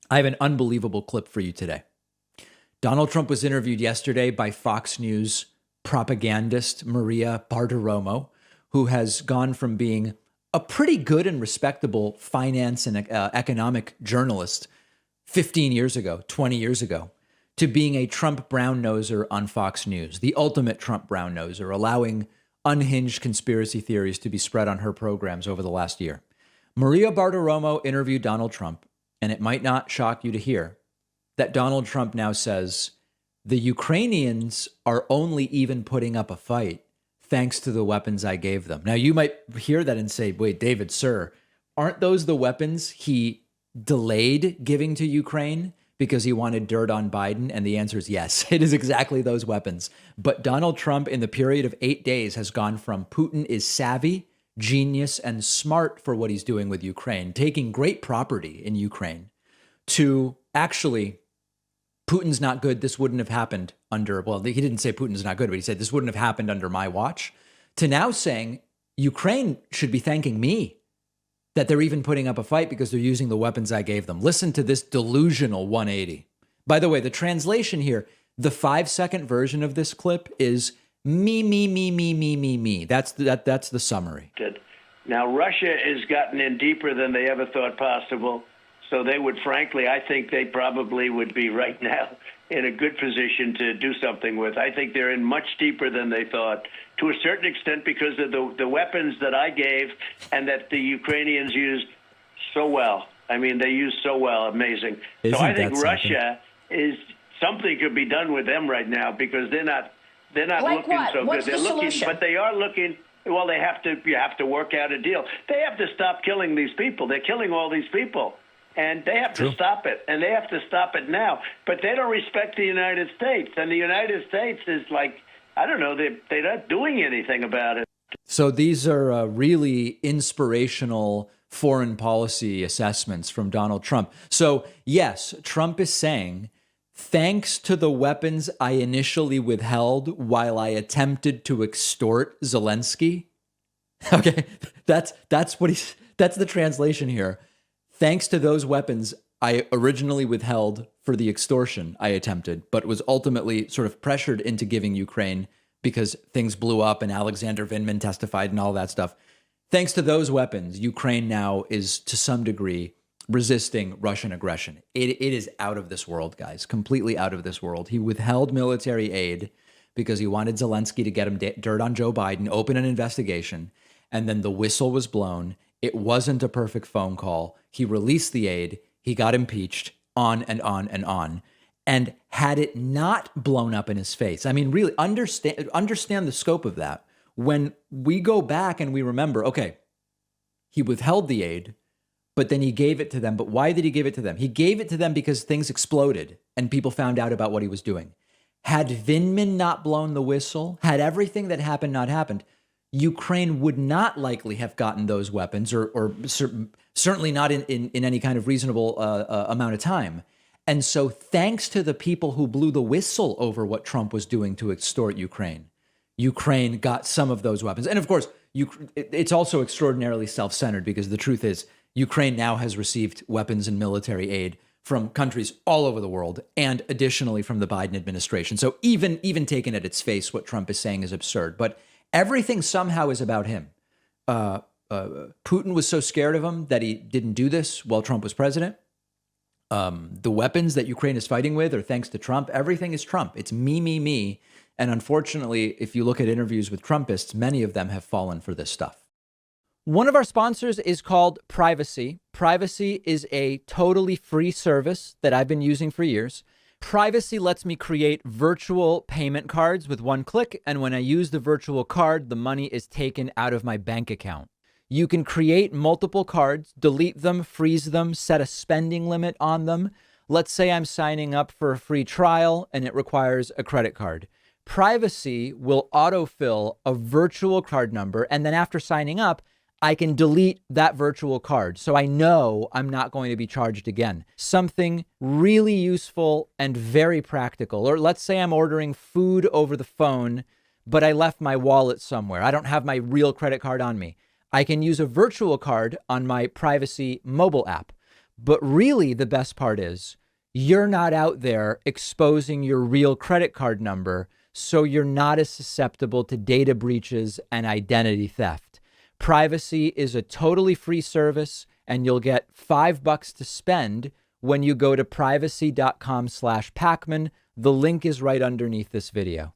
I have an unbelievable clip for you today. Donald Trump was interviewed yesterday by Fox News propagandist Maria Bartiromo, who has gone from being a pretty good and respectable finance and economic journalist 15 years ago, 20 years ago, to being a Trump brown noser on Fox News, the ultimate Trump brown noser, allowing unhinged conspiracy theories to be spread on her programs over the last year. Maria Bartiromo interviewed Donald Trump, and it might not shock you to hear that Donald Trump now says the Ukrainians are only even putting up a fight thanks to the weapons I gave them. Now, you might hear that and say, wait, David, sir, aren't those the weapons he delayed giving to Ukraine because he wanted dirt on Biden? And the answer is yes, it is exactly those weapons. But Donald Trump, in the period of 8 days, has gone from Putin is savvy, genius, and smart for what he's doing with Ukraine, taking great property in Ukraine, to actually Putin's not good. This wouldn't have happened under, well, he didn't say Putin's not good, but he said this wouldn't have happened under my watch, to now saying Ukraine should be thanking me that they're even putting up a fight because they're using the weapons I gave them. Listen to this delusional 180. By the way, the translation here, the 5-second version of this clip is me, me, me, me, me, me, me. That's the summary. Now, Russia has gotten in deeper than they ever thought possible. So they would, frankly, I think they probably would be right now in a good position to do something with. I think they're in much deeper than they thought, to a certain extent because of the weapons that I gave and that the Ukrainians used so well. I mean, they used so well. Amazing. So I think Russia is something could be done with them right now because they're not like looking what? so What's good. the They're looking, solution? but they are looking. Well, you have to work out a deal. They have to stop killing these people. They're killing all these people. And they have to stop it, and they have to stop it now. But they don't respect the United States, and the United States is like, I don't know, they're not doing anything about it. So these are really inspirational foreign policy assessments from Donald Trump. So yes, Trump is saying, thanks to the weapons I initially withheld while I attempted to extort Zelensky. Okay, that's the translation here. Thanks to those weapons I originally withheld for the extortion I attempted, but was ultimately sort of pressured into giving Ukraine because things blew up and Alexander Vindman testified and all that stuff. Thanks to those weapons, Ukraine now is to some degree resisting Russian aggression. It is out of this world, guys, completely out of this world. He withheld military aid because he wanted Zelensky to get him dirt on Joe Biden, open an investigation, and then the whistle was blown. It wasn't a perfect phone call. He released the aid. He got impeached, on and on and on. And had it not blown up in his face, I mean, really understand the scope of that. When we go back and we remember, okay, he withheld the aid, but then he gave it to them. But why did he give it to them? He gave it to them because things exploded and people found out about what he was doing. Had Vindman not blown the whistle, had everything that happened not happened, Ukraine would not likely have gotten those weapons, or certainly not in any kind of reasonable amount of time. And so thanks to the people who blew the whistle over what Trump was doing to extort Ukraine, Ukraine got some of those weapons. And of course, it's also extraordinarily self-centered because the truth is Ukraine now has received weapons and military aid from countries all over the world, and additionally from the Biden administration. So even taken at its face, what Trump is saying is absurd. But everything somehow is about him. Putin was so scared of him that he didn't do this while Trump was president. The weapons that Ukraine is fighting with are thanks to Trump. Everything is Trump. It's me, me, me. And unfortunately, if you look at interviews with Trumpists, many of them have fallen for this stuff. One of our sponsors is called Privacy. Privacy is a totally free service that I've been using for years. Privacy lets me create virtual payment cards with one click, and when I use the virtual card, the money is taken out of my bank account. You can create multiple cards, delete them, freeze them, set a spending limit on them. Let's say I'm signing up for a free trial and it requires a credit card. Privacy will autofill a virtual card number, and then after signing up, I can delete that virtual card. So I know I'm not going to be charged again. Something really useful and very practical. Or let's say I'm ordering food over the phone, but I left my wallet somewhere. I don't have my real credit card on me. I can use a virtual card on my Privacy mobile app. But really, the best part is you're not out there exposing your real credit card number, so you're not as susceptible to data breaches and identity theft. Privacy is a totally free service, and you'll get $5 to spend when you go to privacy.com/Pacman. The link is right underneath this video.